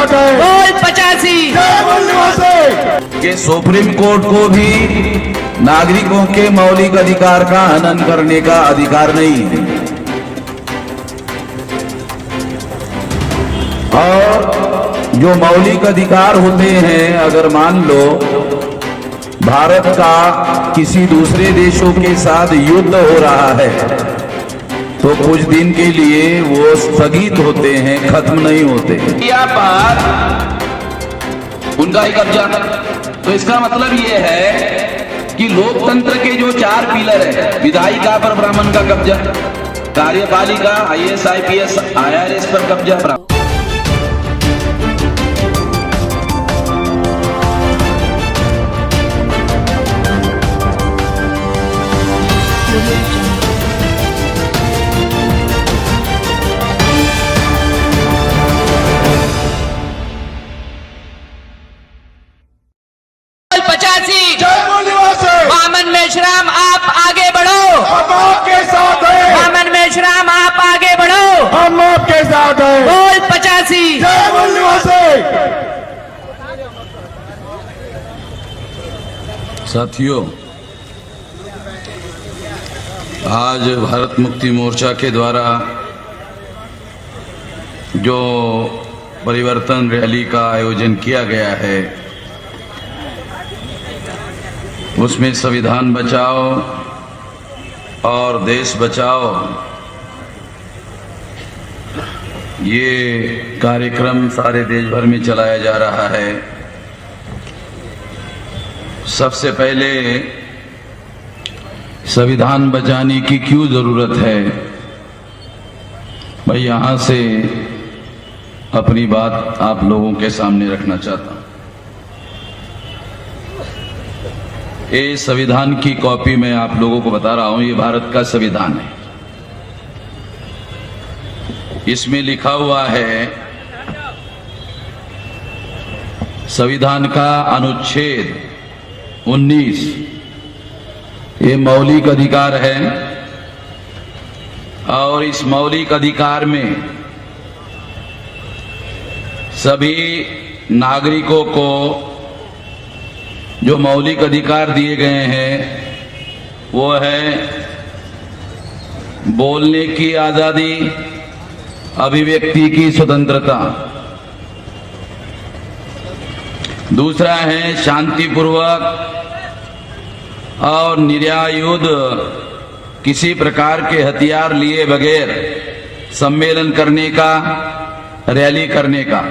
साथ है। बोल 85। जय मूल निवासी। कि सुप्रीम कोर्ट को भी नागरिकों के मौलिक अधिकार का हनन करने का अधिकार नहीं है। और जो मौलिक अधिकार होते हैं, अगर मान लो भारत का किसी दूसरे देशों के साथ युद्ध हो रहा है तो कुछ दिन के लिए वो स्थगित होते हैं, खत्म नहीं होते। या पार उनका ही कब्जा। तो इसका मतलब ये है कि लोकतंत्र के जो 4 पिलर है, विधायिका पर ब्राह्मण का कब्जा, कार्यपालिका IAS IPS IRS पर कब्जा, जय मूल निवासी। वामन मेश्राम आप आगे बढ़ो। हम आपके साथ हैं। वामन मेश्राम आप आगे बढ़ो। हम आपके साथ हैं। बोल 85। जय मूल निवासी। साथियों, आज भारत मुक्ति मोर्चा के द्वारा जो परिवर्तन रैली का आयोजन किया गया है, उसमें संविधान बचाओ और देश बचाओ ये कार्यक्रम सारे देश भर में चलाया जा रहा है। सबसे पहले संविधान बचाने की क्यों जरूरत है, मैं यहां से अपनी बात आप लोगों के सामने रखना चाहता हूं। ये संविधान की कॉपी मैं आप लोगों को बता रहा हूं, ये भारत का संविधान है। इसमें लिखा हुआ है, संविधान का अनुच्छेद 19 ये मौलिक अधिकार है और इस मौलिक अधिकार में सभी नागरिकों को जो मौलिक अधिकार दिए गए हैं वो है बोलने की आजादी, अभिव्यक्ति की स्वतंत्रता, दूसरा है शांतिपूर्वक और निर्यायुध किसी प्रकार के हथियार लिए बगैर सम्मेलन करने का, रैली करने का,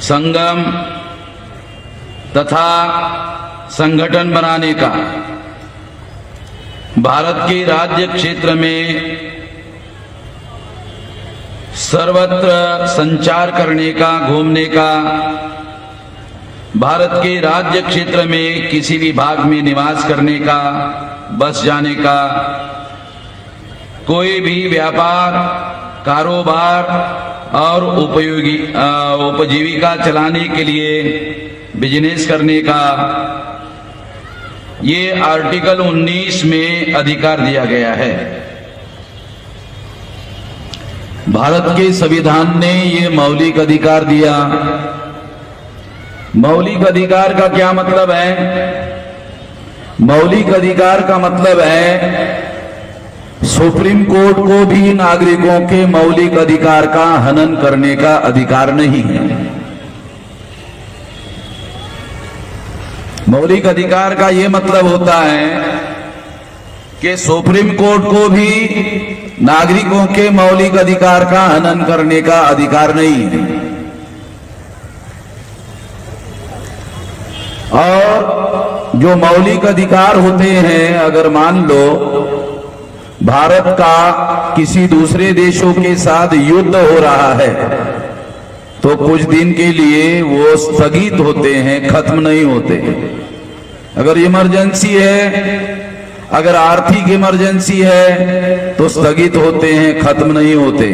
संगम तथा संगठन बनाने का, भारत के राज्य क्षेत्र में सर्वत्र संचार करने का, घूमने का, भारत के राज्य क्षेत्र में किसी भी भाग में निवास करने का, बस जाने का, कोई भी व्यापार, कारोबार और उपजीविका चलाने के लिए बिजनेस करने का, ये आर्टिकल 19 में अधिकार दिया गया है। भारत के संविधान ने ये मौलिक अधिकार दिया। मौलिक अधिकार का क्या मतलब है? मौलिक अधिकार का मतलब है सुप्रीम कोर्ट को भी नागरिकों के मौलिक अधिकार का हनन करने का अधिकार नहीं है। मौलिक अधिकार का यह मतलब होता है कि सुप्रीम कोर्ट को भी नागरिकों के मौलिक अधिकार का हनन करने का अधिकार नहीं है। और जो मौलिक अधिकार होते हैं, अगर मान लो भारत का किसी दूसरे देशों के साथ युद्ध हो रहा है तो कुछ दिन के लिए वो स्थगित होते हैं, खत्म नहीं होते। अगर इमरजेंसी है, अगर आर्थिक इमरजेंसी है तो स्थगित होते हैं, खत्म नहीं होते।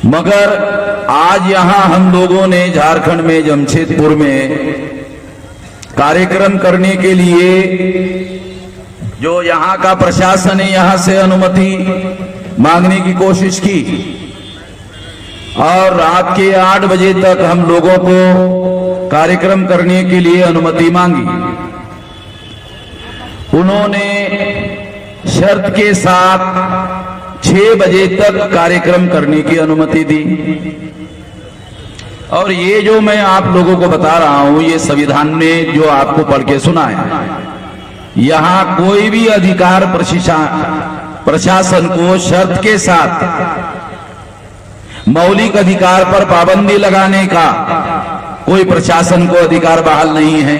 मगर आज यहां हम लोगों ने झारखंड में जमशेदपुर में कार्यक्रम करने के लिए जो यहां का प्रशासन है, यहां से अनुमति मांगने की कोशिश की और रात के 8 बजे तक हम लोगों को कार्यक्रम करने के लिए अनुमति मांगी। उन्होंने शर्त के साथ 6 बजे तक कार्यक्रम करने की अनुमति दी। और ये जो मैं आप लोगों को बता रहा हूं, ये संविधान ने जो आपको पढ़ के सुना है, यहां कोई भी अधिकार प्रशासन को शर्त के साथ मौलिक अधिकार पर पाबंदी लगाने का कोई प्रशासन को अधिकार बहाल नहीं है,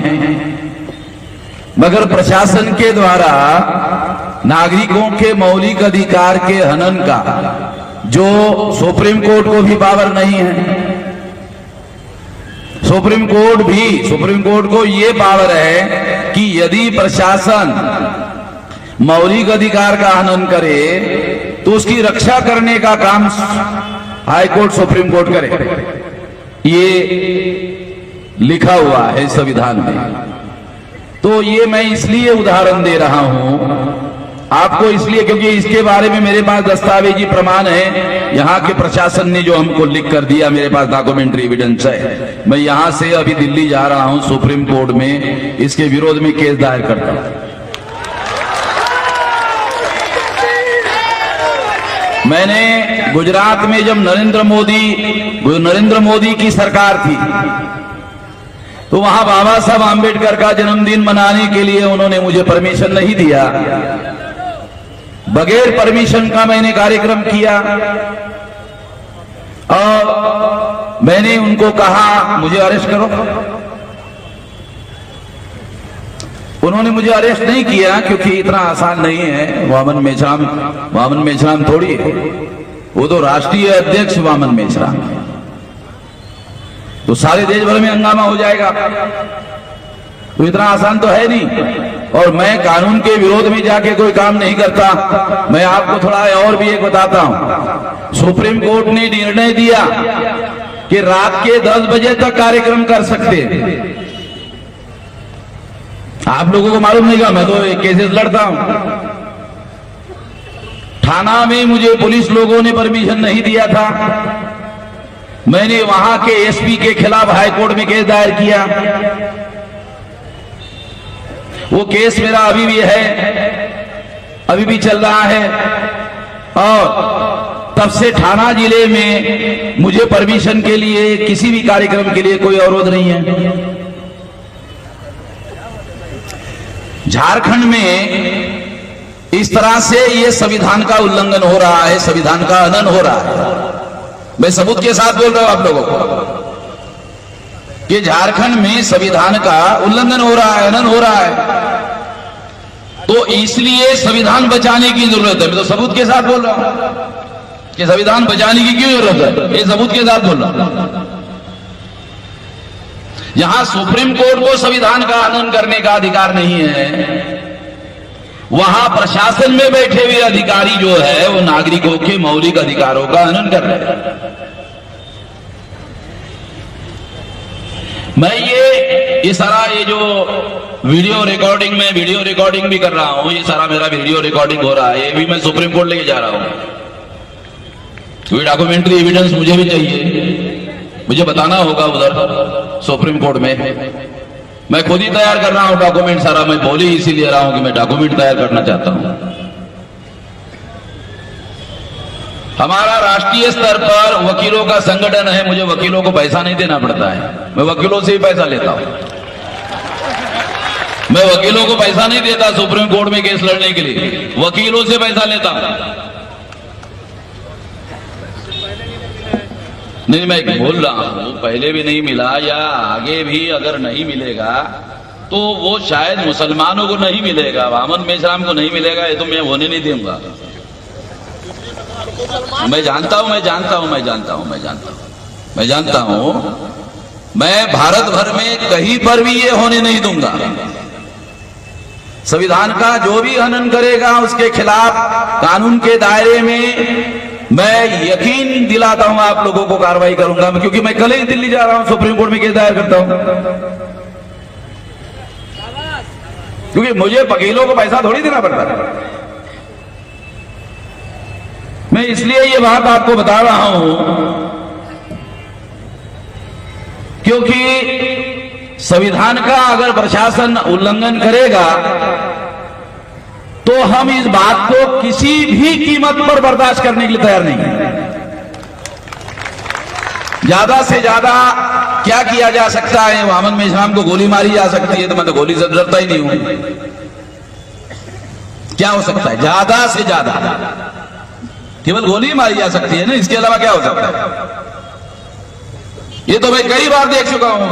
मगर प्रशासन के द्वारा नागरिकों के मौलिक अधिकार के हनन का जो सुप्रीम कोर्ट को भी पावर नहीं है। सुप्रीम कोर्ट को ये पावर है कि यदि प्रशासन मौलिक अधिकार का हनन करे तो उसकी रक्षा करने का काम हाई कोर्ट सुप्रीम कोर्ट करे। ये लिखा हुआ है संविधान में। तो ये मैं इसलिए उदाहरण दे रहा हूं आपको, इसलिए क्योंकि इसके बारे में मेरे पास दस्तावेजी प्रमाण है। यहाँ के प्रशासन ने जो हमको लिख कर दिया, मेरे पास डॉक्यूमेंट्री एविडेंस है। मैं यहां से अभी दिल्ली जा रहा हूं, सुप्रीम कोर्ट में इसके विरोध में केस दायर करता हूं। मैंने गुजरात में जब नरेंद्र मोदी की सरकार थी, तो वहां बाबा साहब आंबेडकर का जन्मदिन मनाने के लिए उन्होंने मुझे परमिशन नहीं दिया। बगैर परमिशन का मैंने कार्यक्रम किया और मैंने उनको कहा मुझे अरेस्ट करो। उन्होंने मुझे अरेस्ट नहीं किया क्योंकि इतना आसान नहीं है। वामन मेश्राम थोड़ी है, वो तो राष्ट्रीय अध्यक्ष वामन मेश्राम है। तो सारे देश भर में हंगामा हो जाएगा, तो इतना आसान तो है नहीं। और मैं कानून के विरोध में जाके कोई काम नहीं करता। मैं आपको थोड़ा और भी एक बताता हूं। सुप्रीम कोर्ट ने निर्णय दिया कि रात के 10 बजे तक कार्यक्रम कर सकते हैं। आप लोगों को मालूम नहीं, मैं तो केसेस लड़ता हूं। थाना में मुझे पुलिस लोगों ने परमिशन नहीं दिया था। मैंने वहां के एसपी के खिलाफ हाईकोर्ट में केस दायर किया। वो केस मेरा अभी भी है, अभी भी चल रहा है। और तब से थाना जिले में मुझे परमिशन के लिए किसी भी कार्यक्रम के लिए कोई अवरोध नहीं है। झारखंड में इस तरह से ये संविधान का उल्लंघन हो रहा है, संविधान का हनन हो रहा है। मैं सबूत के साथ बोल रहा हूं आप लोगों को कि झारखंड में संविधान का उल्लंघन हो रहा है, हनन हो रहा है। तो इसलिए संविधान बचाने की जरूरत है। मैं तो सबूत के साथ बोल रहा हूं कि संविधान बचाने की क्यों जरूरत है, ये सबूत के साथ बोल रहा हूं। यहां सुप्रीम कोर्ट को संविधान का हनन करने का अधिकार नहीं है, वहां प्रशासन में बैठे हुए अधिकारी जो है वो नागरिकों के मौलिक अधिकारों का हनन कर रहे हैं। मैं ये सारा ये जो वीडियो रिकॉर्डिंग भी कर रहा हूं, ये सारा मेरा वीडियो रिकॉर्डिंग हो रहा है, ये भी मैं सुप्रीम कोर्ट लेके जा रहा हूं। कोई डॉक्यूमेंट्री एविडेंस मुझे भी चाहिए, मुझे बताना होगा उधर सुप्रीम कोर्ट में। मैं खुद ही तैयार कर रहा हूं डॉक्यूमेंट सारा। मैं बोल ही इसीलिए रहा हूं कि मैं डॉक्यूमेंट तैयार करना चाहता हूं। हमारा राष्ट्रीय स्तर पर वकीलों का संगठन है, मुझे वकीलों को पैसा नहीं देना पड़ता है, मैं वकीलों से ही पैसा लेता हूं। मैं वकीलों को पैसा नहीं देता सुप्रीम कोर्ट में केस लड़ने के लिए, वकीलों से पैसा लेता हूं। नहीं, मैं बोल रहा हूं पहले भी नहीं मिला या आगे भी अगर नहीं मिलेगा तो वो शायद मुसलमानों को नहीं मिलेगा, वामन मेश्राम को नहीं मिलेगा, ये तो मैं होने नहीं दूंगा। मैं जानता हूं मैं भारत भर में कहीं पर भी ये होने नहीं दूंगा। संविधान का जो भी हनन करेगा उसके खिलाफ कानून के दायरे में मैं यकीन दिलाता हूं आप लोगों को कार्रवाई करूंगा, क्योंकि मैं कल ही दिल्ली जा रहा हूं, सुप्रीम कोर्ट में केस दायर करता हूं। क्योंकि मुझे वकीलों को पैसा थोड़ी देना पड़ता है। मैं इसलिए ये बात आपको बता रहा हूं क्योंकि संविधान का अगर प्रशासन उल्लंघन करेगा तो हम इस बात को किसी भी कीमत पर बर्दाश्त करने के लिए तैयार नहीं हैं। ज्यादा से ज्यादा क्या किया जा सकता है? वामन मेश्राम को गोली मारी जा सकती है, तो मैं तो गोली से डरता ही नहीं हूं। क्या हो सकता है? ज्यादा से ज्यादा केवल गोली मारी जा सकती है ना, इसके अलावा क्या हो सकता है? ये तो मैं कई बार देख चुका हूं।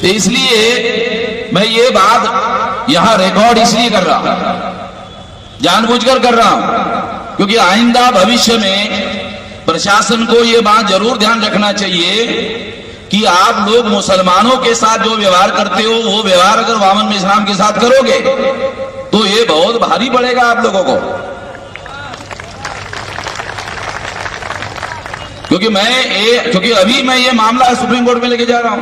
इसलिए मैं ये बात यहां रिकॉर्ड इसलिए कर रहा हूं, जानबूझकर कर रहा हूं, क्योंकि आइंदा भविष्य में प्रशासन को यह बात जरूर ध्यान रखना चाहिए कि आप लोग मुसलमानों के साथ जो व्यवहार करते हो वो व्यवहार अगर वामन मेश्राम के साथ करोगे तो ये बहुत भारी पड़ेगा आप लोगों को। क्योंकि अभी मैं ये मामला सुप्रीम कोर्ट में लेके जा रहा हूं।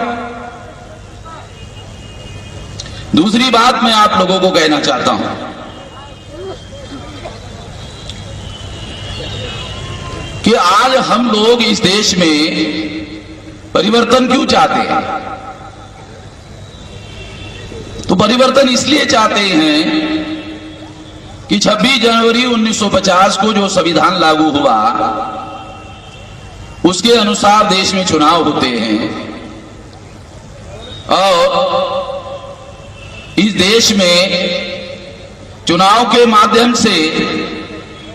दूसरी बात मैं आप लोगों को कहना चाहता हूं कि आज हम लोग इस देश में परिवर्तन क्यों चाहते हैं? तो परिवर्तन इसलिए चाहते हैं कि 26 जनवरी 1950 को जो संविधान लागू हुआ उसके अनुसार देश में चुनाव होते हैं और इस देश में चुनाव के माध्यम से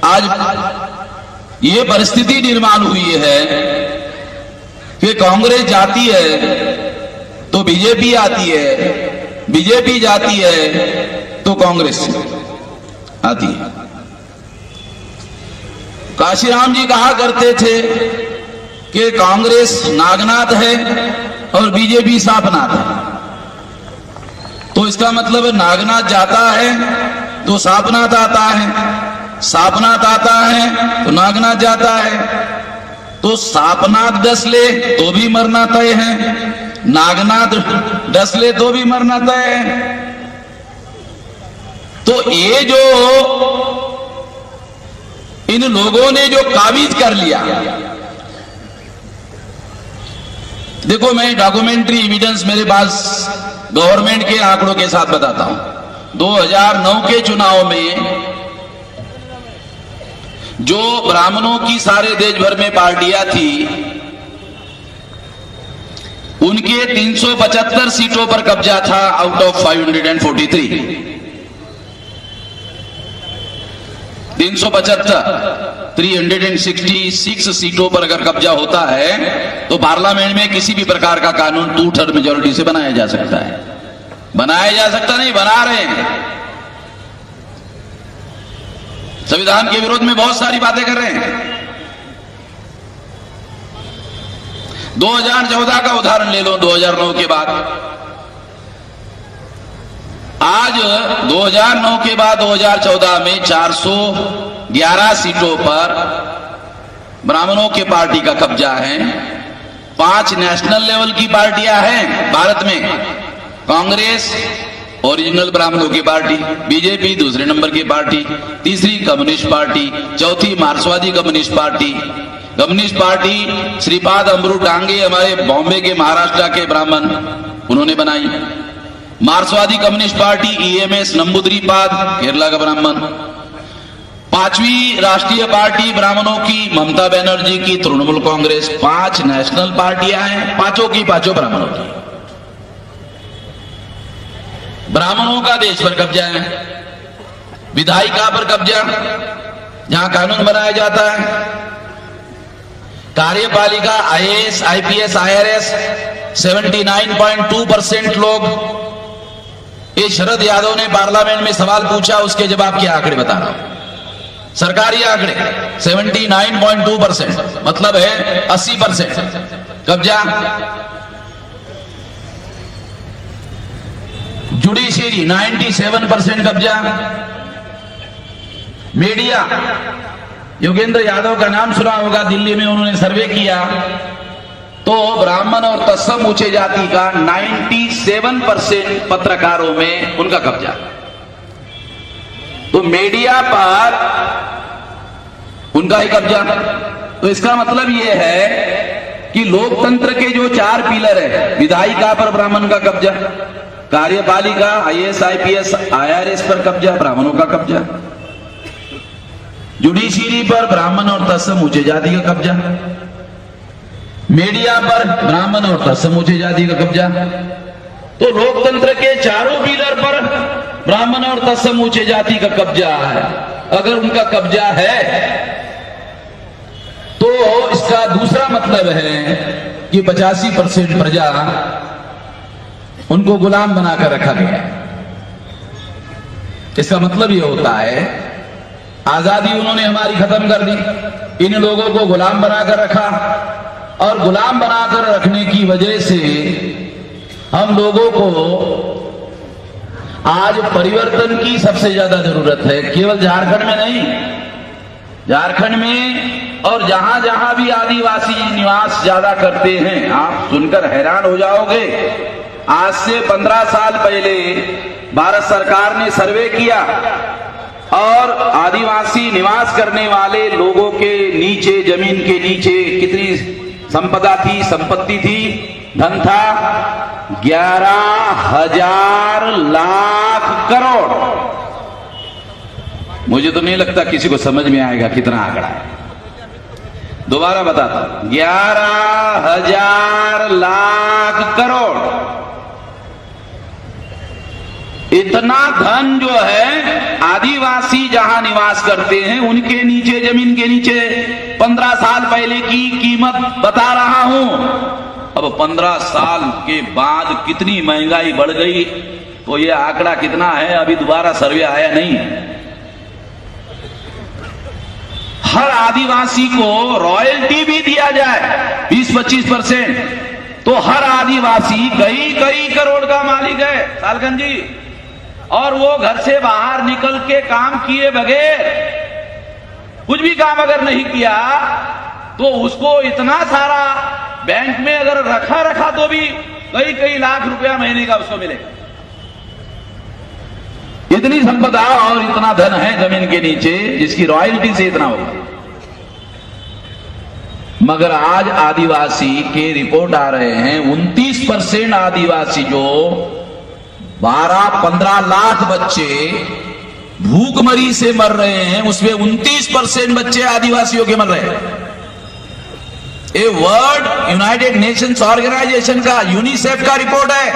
आज ये परिस्थिति निर्माण हुई है कि कांग्रेस जाती है तो बीजेपी आती है, बीजेपी जाती है तो कांग्रेस आती है। काशीराम जी कहा करते थे कि कांग्रेस नागनाथ है और बीजेपी सापनाथ है। तो इसका मतलब है नागनाथ जाता है तो सापनाथ आता है, सापनाथ आता है तो नागनाथ जाता है। तो सापनाथ डस ले तो भी मरना तय है, नागनाथ डस ले तो भी मरना तय है। तो ये जो इन लोगों ने जो काबिज कर लिया, देखो मैं डॉक्यूमेंट्री एविडेंस मेरे पास गवर्नमेंट के आंकड़ों के साथ बताता हूं। 2009 के चुनाव में जो ब्राह्मणों की सारे देश भर में पार्टियां थी उनके 375 सीटों पर कब्जा था आउट ऑफ 543। 366 सीटों पर अगर कब्जा होता है तो पार्लियामेंट में किसी भी प्रकार का कानून 2/3 मेजोरिटी से बनाया जा सकता है। बनाया जा सकता नहीं, बना रहे हैं। संविधान के विरोध में बहुत सारी बातें कर रहे हैं। 2014 का उदाहरण ले लो, 2009 के बाद। आज 2009 के बाद 2014 में 411 सीटों पर ब्राह्मणों के पार्टी का कब्जा है। 5 नेशनल लेवल की पार्टियां हैं भारत में। कांग्रेस ओरिजिनल ब्राह्मणों की पार्टी, बीजेपी दूसरे नंबर की पार्टी, तीसरी कम्युनिस्ट पार्टी, चौथी मार्क्सवादी communist party. Communist party Shripad Amrit Dange हमारे बॉम्बे के महाराष्ट्र के ब्राह्मण उन्होंने बनाई। मार्क्सवादी communist party EMS Namboodiripad Kerala का ब्राह्मण। 5वीं राष्ट्रीय पार्टी ब्राह्मणों की ममता बनर्जी की तृणमूल कांग्रेस। 5 नेशनल पार्टियां हैं, पांचों की पांचों ब्राह्मणों की। ब्राह्मणों का देश पर कब्जा है, विधायिका पर कब्जा जहां कानून बनाया जाता है। कार्यपालिका आईएएस आईपीएस आईआरएस 79.2% लोग। ये शरद यादव ने पार्लियामेंट में सवाल पूछा, उसके जवाब के आंकड़े बता रहा हूं। सरकारी आंकड़े 79.2% मतलब है 80% कब्जा। जुडिशियरी 97% कब्जा। मीडिया, योगेंद्र यादव का नाम सुना होगा, दिल्ली में उन्होंने सर्वे किया तो ब्राह्मण और तत्सम ऊंचे जाति का 97% पत्रकारों में उनका कब्जा। तो मीडिया पर उनका ही कब्जा। तो इसका मतलब ये है कि लोकतंत्र के जो 4 पिलर है, विधायिका पर ब्राह्मण का कब्जा, कार्यपालिका, IAS, IPS, IRS पर कब्जा, ब्राह्मणों का कब्जा, जुडिशरी पर ब्राह्मण और तत्सम ऊंचे जाति का कब्जा, मीडिया पर ब्राह्मण और तत्सम ऊंचे जाति का कब्जा। तो लोकतंत्र के चारों पिलर पर ब्राह्मण और तत्सम ऊंचे जाति का कब्जा है। अगर उनका कब्जा है तो इसका दूसरा मतलब है कि 85% प्रजा उनको गुलाम बनाकर रखा गया है। इसका मतलब यह होता है आजादी उन्होंने हमारी खत्म कर दी, इन लोगों को गुलाम बनाकर रखा, और गुलाम बनाकर रखने की वजह से हम लोगों को आज परिवर्तन की सबसे ज्यादा जरूरत है। केवल झारखंड में नहीं, झारखंड में और जहां जहां भी आदिवासी निवास ज्यादा करते हैं, आप सुनकर हैरान हो जाओगे। आज से 15 साल पहले भारत सरकार ने सर्वे किया और आदिवासी निवास करने वाले लोगों के नीचे, जमीन के नीचे कितनी संपदा थी, संपत्ति थी, धन था 11,000 लाख करोड़। मुझे तो नहीं लगता किसी को समझ में आएगा कितना आंकड़ा है। दोबारा बताता हूं, 11,000 लाख करोड़। इतना धन जो है आदिवासी जहां निवास करते हैं उनके नीचे, जमीन के नीचे 15 साल पहले की कीमत बता रहा हूं। अब 15 साल के बाद कितनी महंगाई बढ़ गई, तो ये आंकड़ा कितना है अभी दोबारा सर्वे आया नहीं। हर आदिवासी को रॉयल्टी भी दिया जाए 20-25%, तो हर आदिवासी कई करोड़ का मालिक है सालगंज जी। और वो घर से बाहर निकल के काम किए बगैर, कुछ भी काम अगर नहीं किया तो उसको इतना सारा बैंक में अगर रखा तो भी कई लाख रुपया महीने का उसको मिलेगा। इतनी संपदा और इतना धन है जमीन के नीचे जिसकी रॉयल्टी से इतना होगा। मगर आज आदिवासी के रिपोर्ट आ रहे हैं 29% आदिवासी, जो 12-15 लाख बच्चे भूखमरी से मर रहे हैं, उसमें 29% बच्चे आदिवासियों के मर रहे हैं। ये वर्ल्ड यूनाइटेड नेशंस ऑर्गेनाइजेशन का, यूनिसेफ का रिपोर्ट है।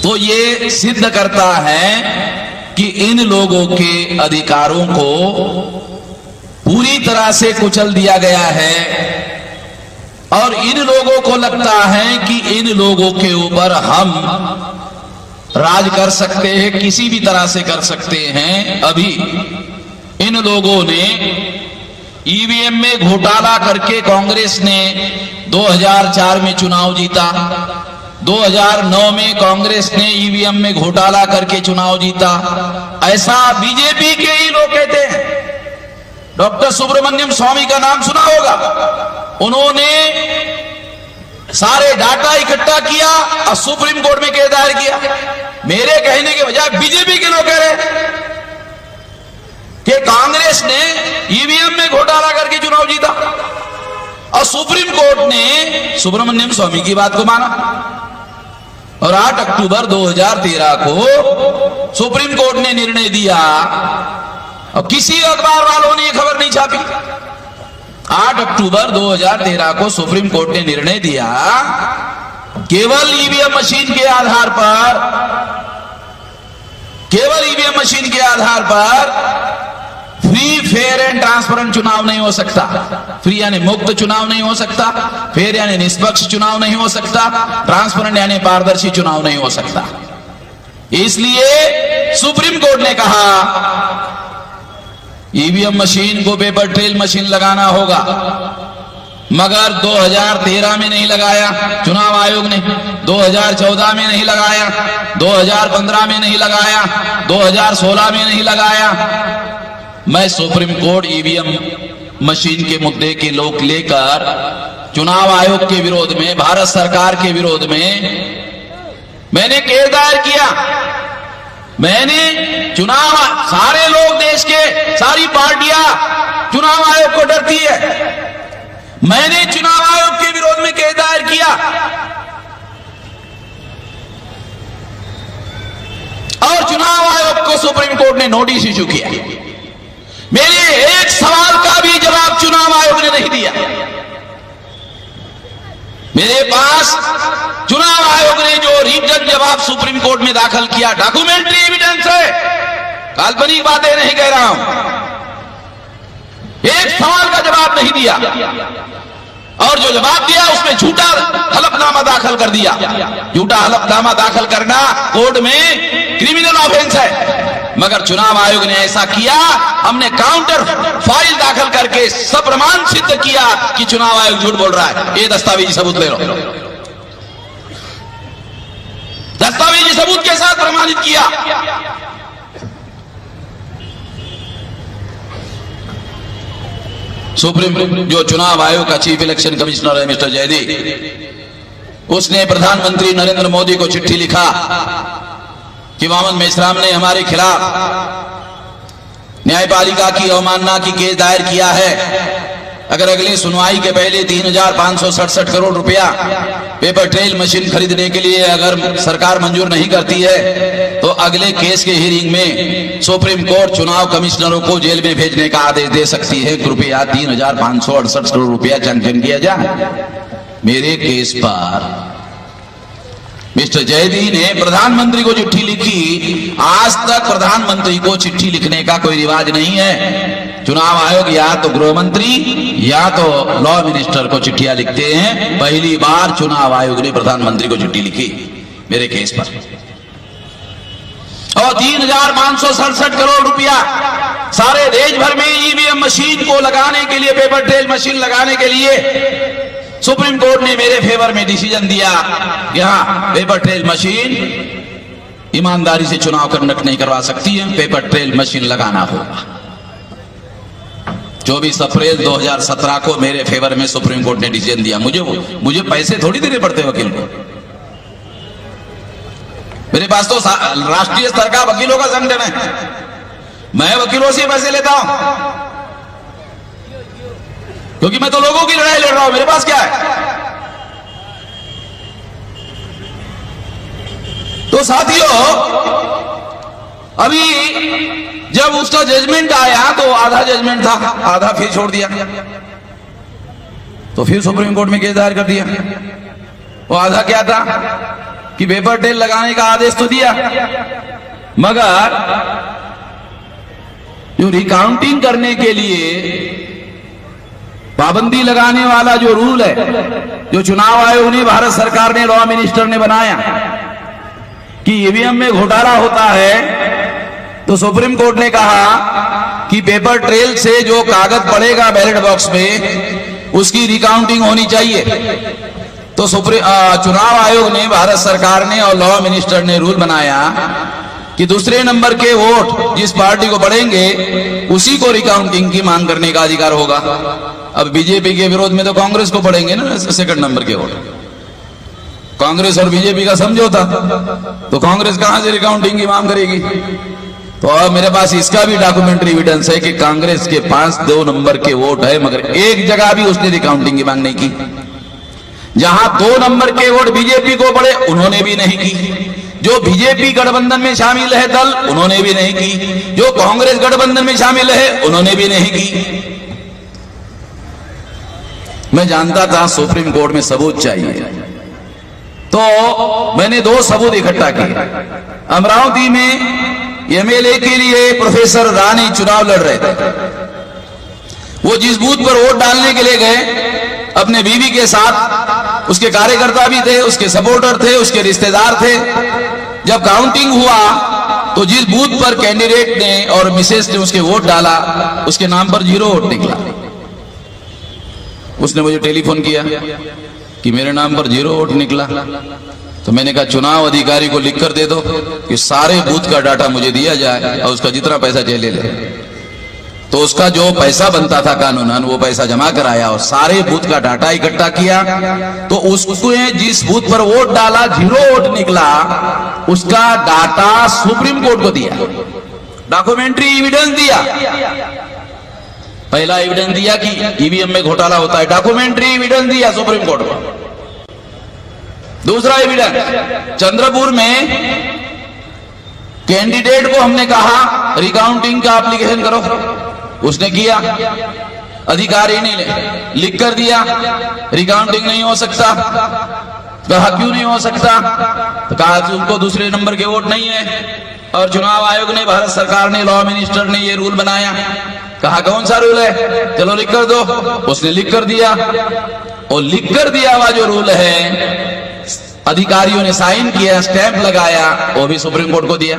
तो ये सिद्ध करता है कि इन लोगों के अधिकारों को पूरी तरह से कुचल दिया गया है, और इन लोगों को लगता है कि इन लोगों के ऊपर हम राज कर सकते हैं, किसी भी तरह से कर सकते हैं। अभी इन लोगों ने ईवीएम में घोटाला करके कांग्रेस ने 2004 में चुनाव जीता, 2009 में कांग्रेस ने ईवीएम में घोटाला करके चुनाव जीता। ऐसा बीजेपी के ही लोग कहते हैं। डॉक्टर सुब्रमण्यम स्वामी का नाम सुना होगा, उन्होंने सारे डाटा इकट्ठा किया और सुप्रीम कोर्ट में केस दायर किया। मेरे कहने के बजाय बीजेपी के लोग कह रहे कि कांग्रेस ने ईवीएम में घोटाला करके चुनाव जीता, और सुप्रीम कोर्ट ने सुब्रमण्यम स्वामी की बात को माना। और 8 अक्टूबर 2013 को सुप्रीम कोर्ट ने निर्णय दिया, और किसी अखबार वालों ने यह खबर नहीं छापी। 8 अक्टूबर 2013 को सुप्रीम कोर्ट ने निर्णय दिया, केवल ईवीएम मशीन के आधार पर, केवल ईवीएम मशीन के आधार पर फ्री, फेयर एंड ट्रांसपेरेंट चुनाव नहीं हो सकता। फ्री यानी मुक्त चुनाव नहीं हो सकता, फेयर यानी निष्पक्ष चुनाव नहीं हो सकता, ट्रांसपेरेंट यानी पारदर्शी चुनाव नहीं हो सकता। इसलिए सुप्रीम कोर्ट ने कहा ईवीएम मशीन को पेपर ट्रेल मशीन लगाना होगा। मगर 2013 में नहीं लगाया चुनाव आयोग ने, 2014 में नहीं लगाया, 2015 में नहीं लगाया, 2016 में नहीं लगाया। मैं सुप्रीम कोर्ट ईवीएम मशीन के मुद्दे के लोग लेकर चुनाव आयोग के विरोध में, भारत सरकार के विरोध में मैंने केस दायर किया। मैंने चुनाव, सारे लोग देश के, सारी पार्टियां चुनाव आयोग को डरती है। मैंने चुनाव आयोग के विरोध में केस दायर किया और चुनाव आयोग को सुप्रीम कोर्ट ने नोटिस इशू किया। मेरे एक सवाल का भी जवाब चुनाव आयोग ने नहीं दिया। मेरे पास चुनाव आयोग ने जो रिटन जवाब सुप्रीम कोर्ट में दाखिल किया, डॉक्यूमेंट्री एविडेंस है, काल्पनिक बातें नहीं कह रहा हूं। एक सवाल का जवाब नहीं दिया और जो जवाब दिया उसमें झूठा हलफनामा दाखिल कर दिया। झूठा हलफनामा दाखिल करना कोर्ट में क्रिमिनल ऑफेंस है, मगर चुनाव आयोग ने ऐसा किया। हमने काउंटर फाइल दाखिल करके सप्रमाण सिद्ध किया कि चुनाव आयोग झूठ बोल रहा है। ये दस्तावेजी सबूत ले लो, दस्तावेजी सबूत के साथ प्रमाणित किया। सुप्रीम जो चुनाव आयोग का चीफ इलेक्शन कमिश्नर है मिस्टर जयदी, उसने प्रधानमंत्री नरेंद्र मोदी को चिट्ठी लिखा कि मोहम्मद मेश्राम ने हमारे खिलाफ न्यायपालिका की अवमानना की केस दायर किया है। अगर अगली सुनवाई के पहले 3,567 करोड़ रुपया पेपर ट्रेल मशीन खरीदने के लिए अगर सरकार मंजूर नहीं करती है तो अगले केस के हियरिंग में सुप्रीम कोर्ट चुनाव कमिश्नरों को जेल में भेजने का आदेश दे सकती है। कृपया 3,568 करोड़ रुपया सैंक्शन किया जाए। मेरे केस पर मिस्टर जयदी ने प्रधानमंत्री को चिट्ठी लिखी। आज तक प्रधानमंत्री को चिट्ठी लिखने का कोई रिवाज नहीं है। चुनाव आयोग या तो गृह मंत्री या तो लॉ मिनिस्टर को चिट्ठियां लिखते हैं। पहली बार चुनाव आयोग ने प्रधानमंत्री को चिट्ठी लिखी मेरे केस पर। और 3,567 करोड़ रुपया सारे देश भर में ईवीएम मशीन को लगाने के लिए, पेपर ट्रेल मशीन लगाने के लिए सुप्रीम कोर्ट ने मेरे फेवर में डिसीजन दिया कि हाँ, पेपर ट्रेल मशीन ईमानदारी से चुनाव कंडक्ट नहीं करवा सकती है, पेपर ट्रेल मशीन लगाना होगा। 24 अप्रैल 2017 को मेरे फेवर में सुप्रीम कोर्ट ने डिसीजन दिया। मुझे पैसे थोड़ी देने पड़ते वकील को। मेरे पास तो राष्ट्रीय स्तर का वकीलों का संगठन है, मैं वकीलों से पैसे लेता हूं क्योंकि मैं तो लोगों की लड़ाई लड़ रहा हूं। मेरे पास क्या है? तो साथियों, अभी जब उसका जजमेंट आया तो आधा जजमेंट था, आधा फिर छोड़ दिया। तो फिर सुप्रीम कोर्ट में केस दायर कर दिया। वो आधा क्या था कि पेपर ट्रेल लगाने का आदेश तो दिया, मगर जो रिकाउंटिंग करने के लिए पाबंदी लगाने वाला जो रूल है, जो चुनाव आयोग ने, भारत सरकार ने, लॉ मिनिस्टर ने बनाया कि ईवीएम में घोटाला होता है, तो सुप्रीम कोर्ट ने कहा कि पेपर ट्रेल से जो कागज पड़ेगा बैलेट बॉक्स में उसकी रिकाउंटिंग होनी चाहिए। तो चुनाव आयोग ने, भारत सरकार ने और लॉ मिनिस्टर ने रूल बनाया कि दूसरे नंबर के वोट जिस पार्टी को पड़ेंगे उसी को रिकाउंटिंग की मांग करने का अधिकार होगा। अब बीजेपी के विरोध में तो कांग्रेस को पड़ेंगे ना सेकंड नंबर के वोट। कांग्रेस और बीजेपी का समझौता, तो कांग्रेस कहां से रिकाउंटिंग की मांग करेगी? तो अब मेरे पास इसका भी डॉक्यूमेंट्री एविडेंस है कि कांग्रेस के पास 2 नंबर के वोट है, मगर एक जगह भी उसने रिकाउंटिंग की मांग नहीं की। जहां 2 नंबर के वोट बीजेपी को पड़े उन्होंने भी नहीं की। जो बीजेपी गठबंधन में शामिल है दल, उन्होंने भी नहीं की। जो कांग्रेस गठबंधन में शामिल है उन्होंने भी नहीं की। मैं जानता था सुप्रीम कोर्ट में सबूत चाहिए, तो मैंने 2 सबूत इकट्ठा किए। अमरावती में एमएलए के लिए प्रोफेसर रानी चुनाव लड़ रहे थे। वो जिस बूथ पर वोट डालने के लिए गए अपने बीवी के साथ, उसके कार्यकर्ता भी थे, उसके सपोर्टर थे, उसके रिश्तेदार थे। जब काउंटिंग हुआ तो जिस बूथ पर कैंडिडेट ने और मिसेस ने उसके वोट डाला, उसके नाम पर 0 वोट निकला। उसने मुझे टेलीफोन किया कि मेरे नाम पर 0 वोट निकला। तो मैंने कहा चुनाव अधिकारी को लिख कर दे दो कि सारे बूथ का डाटा मुझे दिया जाए और उसका जितना पैसा चाहिए ले ले। तो उसका जो पैसा बनता था कानूनन वो पैसा जमा कराया और सारे बूथ का डाटा इकट्ठा किया। तो उसने जिस बूथ पर वोट डाला 0 वोट निकला, उसका डाटा सुप्रीम कोर्ट को दिया, डॉक्यूमेंट्री एविडेंस दिया। पहला एविडेंस दिया कि ईवीएम में घोटाला होता है, डॉक्यूमेंट्री एविडेंस दिया सुप्रीम कोर्ट को। दूसरा एविडेंस, चंद्रपुर में कैंडिडेट को हमने कहा रिकाउंटिंग का एप्लीकेशन करो, उसने किया, अधिकारी ने लिख कर दिया रिकाउंटिंग नहीं हो सकता। कहा क्यों नहीं हो सकता? तो कहा कि उनको दूसरे नंबर के वोट नहीं है और चुनाव आयोग ने, भारत सरकार ने, लॉ मिनिस्टर ने ये रूल बनाया। कहा कौन सा रूल है? चलो लिख कर दो। उसने लिख कर दिया और लिख कर दिया हुआ जो रूल है अधिकारियों ने साइन किया, स्टैंप लगाया, वो भी सुप्रीम कोर्ट को दिया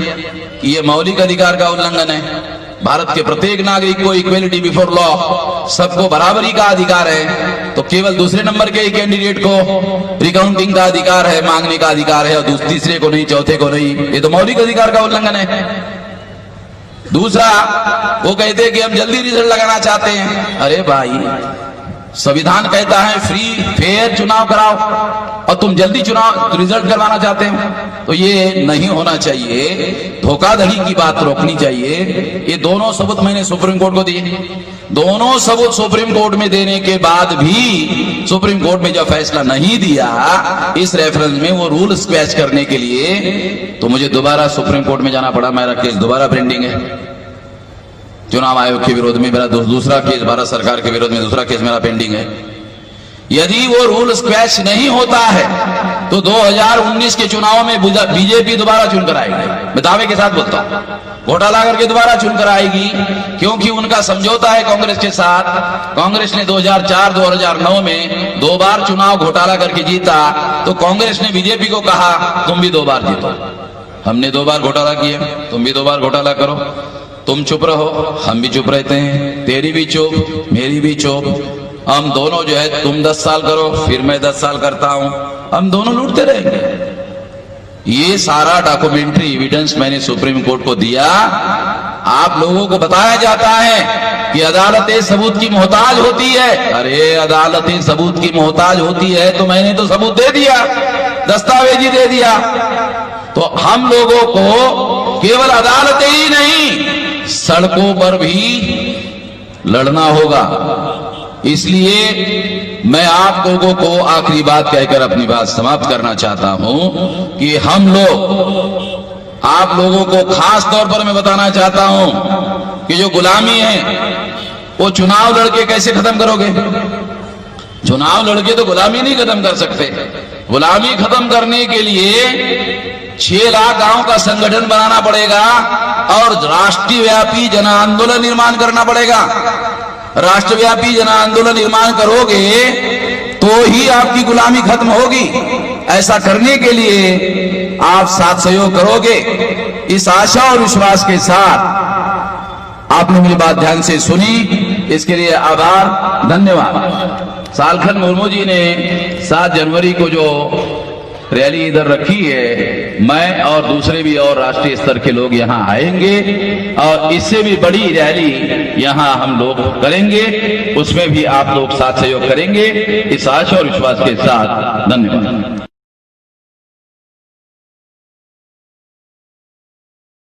कि ये मौलिक अधिकार का उल्लंघन है। भारत के प्रत्येक नागरिक को इक्वलिटी बिफोर लॉ, सबको बराबरी का अधिकार है। तो केवल दूसरे नंबर के कैंडिडेट को रिकाउंटिंग का अधिकार है, मांगने का अधिकार है, और तीसरे को नहीं, चौथे को नहीं। ये तो मौलिक अधिकार का उल्लंघन है। दूसरा, वो कहते हैं कि हम जल्दी रिजल्ट लगाना चाहते हैं। अरे भाई, संविधान कहता है फ्री फेयर चुनाव कराओ और तुम जल्दी चुनाव रिजल्ट करवाना चाहते हो, तो ये नहीं होना चाहिए। धोखाधड़ी की बात रोकनी चाहिए। ये दोनों सबूत मैंने सुप्रीम कोर्ट को दिए। दोनों सबूत सुप्रीम कोर्ट में देने के बाद भी सुप्रीम कोर्ट में जब फैसला नहीं दिया इस रेफरेंस में वो रूल स्क्वैच करने के लिए, तो मुझे दोबारा सुप्रीम कोर्ट में जाना पड़ा। मेरा केस दोबारा पेंडिंग है। चुनाव आयोग के विरोध में मेरा दूसरा केस, भारत सरकार के विरोध में दूसरा केस मेरा पेंडिंग है। यदि वो रूल स्क्वैच नहीं होता है तो 2019 के चुनाव में बीजेपी दोबारा चुनकर आएगी। मैं दावे के साथ बोलता हूं, घोटाला करके दोबारा चुनकर आएगी, क्योंकि उनका समझौता है कांग्रेस के साथ। कांग्रेस ने 2004-2009 में 2 बार चुनाव घोटाला करके जीता, तो कांग्रेस ने बीजेपी को कहा तुम भी 2 बार जीतो। हमने 2 बार घोटाला किया, तुम भी 2 बार घोटाला करो। तुम चुप रहो, हम भी चुप रहते हैं, तेरी भी चुप, मेरी भी चुप। हम दोनों जो है, तुम 10 साल करो, फिर मैं 10 साल करता हूं, हम दोनों लूटते रहेंगे। ये सारा डॉक्यूमेंट्री एविडेंस मैंने सुप्रीम कोर्ट को दिया। आप लोगों को बताया जाता है कि अदालतें सबूत की मोहताज होती है। अरे अदालतें सबूत की मोहताज होती है तो मैंने तो सबूत दे दिया, दस्तावेजी दे दिया। तो हम लोगों को केवल अदालतें ही नहीं, सड़कों पर भी लड़ना होगा। इसलिए मैं आप लोगों को आखिरी बात कहकर अपनी बात समाप्त करना चाहता हूं कि हम लोग, आप लोगों को खास तौर पर मैं बताना चाहता हूं कि जो गुलामी है वो चुनाव लड़के कैसे खत्म करोगे? चुनाव लड़के तो गुलामी नहीं खत्म कर सकते। गुलामी खत्म करने के लिए 6 लाख गांव का संगठन बनाना पड़ेगा और राष्ट्रव्यापी जन आंदोलन निर्माण करना पड़ेगा। राष्ट्रव्यापी जन आंदोलन निर्माण करोगे तो ही आपकी गुलामी खत्म होगी। ऐसा करने के लिए आप साथ सहयोग करोगे, इस आशा और विश्वास के साथ आपने मेरी बात ध्यान से सुनी, इसके लिए आभार, धन्यवाद। सालखन मुर्मू जी ने 7 जनवरी को जो रैली इधर रखी है, मैं और दूसरे भी और राष्ट्रीय स्तर के लोग यहाँ आएंगे और इससे भी बड़ी रैली यहाँ हम लोग करेंगे, उसमें भी आप लोग साथ सहयोग करेंगे, इस आशा और विश्वास के साथ। धन्यवाद।